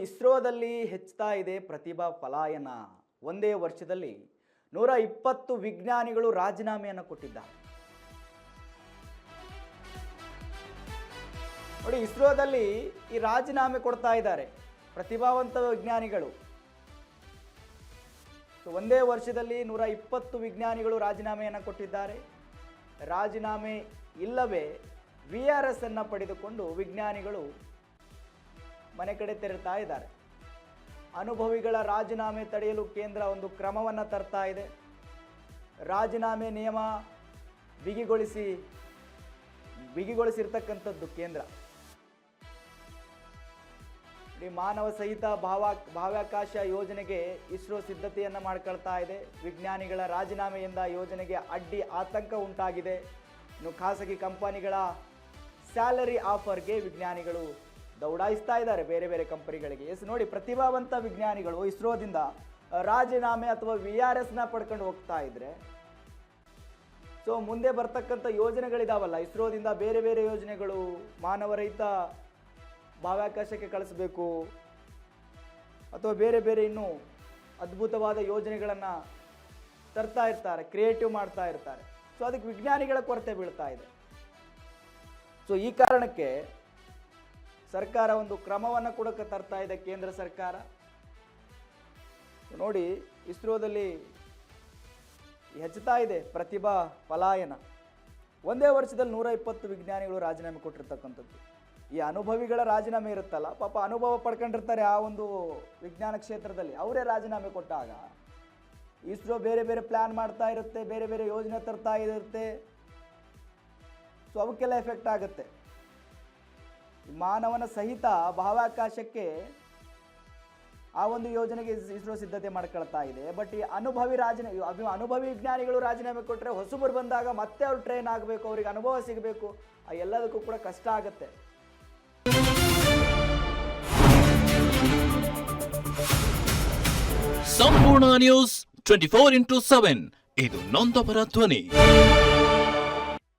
ಇಸ್ರೋದಲ್ಲಿ ಹೆಚ್ಚುತ್ತಾ ಇದೆ ಪ್ರತಿಭಾ ಪಲಾಯನ. ಒಂದೇ ವರ್ಷದಲ್ಲಿ 120 ವಿಜ್ಞಾನಿಗಳು ರಾಜೀನಾಮೆಯನ್ನು ಕೊಟ್ಟಿದ್ದಾರೆ. ನೋಡಿ, ಇಸ್ರೋದಲ್ಲಿ ಈ ರಾಜೀನಾಮೆ ಕೊಡ್ತಾ ಇದ್ದಾರೆ ಪ್ರತಿಭಾವಂತ ವಿಜ್ಞಾನಿಗಳು. ಒಂದೇ ವರ್ಷದಲ್ಲಿ 120 ವಿಜ್ಞಾನಿಗಳು ರಾಜೀನಾಮೆಯನ್ನು ಕೊಟ್ಟಿದ್ದಾರೆ. ರಾಜೀನಾಮೆ ಇಲ್ಲವೇ VRS ಅನ್ನು ಪಡೆದುಕೊಂಡು ವಿಜ್ಞಾನಿಗಳು ಮನೆ ಕಡೆ ತೆರಳುತ್ತಾ ಇದ್ದಾರೆ. ಅನುಭವಿಗಳ ರಾಜೀನಾಮೆ ತಡೆಯಲು ಕೇಂದ್ರ ಒಂದು ಕ್ರಮವನ್ನು ತರ್ತಾ ಇದೆ. ರಾಜೀನಾಮೆ ನಿಯಮ ಬಿಗಿಗೊಳಿಸಿರ್ತಕ್ಕಂಥದ್ದು ಕೇಂದ್ರ. ಮಾನವ ಸಹಿತ ಬಾಹ್ಯಾಕಾಶ ಯೋಜನೆಗೆ ಇಸ್ರೋ ಸಿದ್ಧತೆಯನ್ನು ಮಾಡ್ಕೊಳ್ತಾ ಇದೆ. ವಿಜ್ಞಾನಿಗಳ ರಾಜೀನಾಮೆಯಿಂದ ಯೋಜನೆಗೆ ಅಡ್ಡಿ ಆತಂಕ ಉಂಟಾಗಿದೆ. ಇನ್ನು ಖಾಸಗಿ ಕಂಪನಿಗಳ ಸ್ಯಾಲರಿ ಆಫರ್ಗೆ ವಿಜ್ಞಾನಿಗಳು ದೌಡಾಯಿಸ್ತಾ ಇದ್ದಾರೆ ಬೇರೆ ಬೇರೆ ಕಂಪನಿಗಳಿಗೆ. ನೋಡಿ, ಪ್ರತಿಭಾವಂತ ವಿಜ್ಞಾನಿಗಳು ಇಸ್ರೋದಿಂದ ರಾಜೀನಾಮೆ ಅಥವಾ VRSನ ಪಡ್ಕೊಂಡು ಹೋಗ್ತಾ ಇದ್ರೆ, ಮುಂದೆ ಬರ್ತಕ್ಕಂಥ ಯೋಜನೆಗಳಿದಾವಲ್ಲ ಇಸ್ರೋದಿಂದ, ಬೇರೆ ಬೇರೆ ಯೋಜನೆಗಳು, ಮಾನವರಹಿತ ಬಾಹ್ಯಾಕಾಶಕ್ಕೆ ಕಳಿಸಬೇಕು ಅಥವಾ ಬೇರೆ ಬೇರೆ ಇನ್ನೂ ಅದ್ಭುತವಾದ ಯೋಜನೆಗಳನ್ನು ತರ್ತಾ ಇರ್ತಾರೆ, ಕ್ರಿಯೇಟಿವ್ ಮಾಡ್ತಾ ಇರ್ತಾರೆ. ಅದಕ್ಕೆ ವಿಜ್ಞಾನಿಗಳ ಕೊರತೆ ಬೀಳ್ತಾ ಇದೆ. ಈ ಕಾರಣಕ್ಕೆ ಸರ್ಕಾರ ಒಂದು ಕ್ರಮವನ್ನು ಕೂಡ ತರ್ತಾ ಇದೆ ಕೇಂದ್ರ ಸರ್ಕಾರ. ನೋಡಿ, ಇಸ್ರೋದಲ್ಲಿ ಹೆಚ್ಚುತ್ತಾ ಇದೆ ಪ್ರತಿಭಾ ಪಲಾಯನ. ಒಂದೇ ವರ್ಷದಲ್ಲಿ 120 ವಿಜ್ಞಾನಿಗಳು ರಾಜೀನಾಮೆ ಕೊಟ್ಟಿರ್ತಕ್ಕಂಥದ್ದು. ಈ ಅನುಭವಿಗಳ ರಾಜೀನಾಮೆ ಇರುತ್ತಲ್ಲ, ಪಾಪ ಅನುಭವ ಪಡ್ಕೊಂಡಿರ್ತಾರೆ ಆ ಒಂದು ವಿಜ್ಞಾನ ಕ್ಷೇತ್ರದಲ್ಲಿ, ಅವರೇ ರಾಜೀನಾಮೆ ಕೊಟ್ಟಾಗ ಇಸ್ರೋ ಬೇರೆ ಬೇರೆ ಪ್ಲ್ಯಾನ್ ಮಾಡ್ತಾ ಇರುತ್ತೆ, ಬೇರೆ ಬೇರೆ ಯೋಜನೆ ತರ್ತಾ ಇರುತ್ತೆ. ಅವಕ್ಕೆಲ್ಲ ಎಫೆಕ್ಟ್ ಆಗುತ್ತೆ. ಮಾನವನ ಸಹಿತ ಬಾಹ್ಯಾಕಾಶಕ್ಕೆ ಆ ಒಂದು ಯೋಜನೆಗೆ ಇಸ್ರೋ ಸಿದ್ಧತೆ ಮಾಡ್ಕೊಳ್ತಾ ಇದೆ. ಬಟ್ ಈ ಅನುಭವಿ ವಿಜ್ಞಾನಿಗಳು ರಾಜೀನಾಮೆ ಕೊಟ್ಟರೆ ಹೊಸಬರು ಬಂದಾಗ ಮತ್ತೆ ಅವ್ರು ಟ್ರೈನ್ ಆಗಬೇಕು, ಅವ್ರಿಗೆ ಅನುಭವ ಸಿಗಬೇಕು, ಎಲ್ಲದಕ್ಕೂ ಕೂಡ ಕಷ್ಟ ಆಗುತ್ತೆ. ಸಂಪೂರ್ಣ ನ್ಯೂಸ್ 24x7 ಇದು ನೊಂದವರ ಧ್ವನಿ.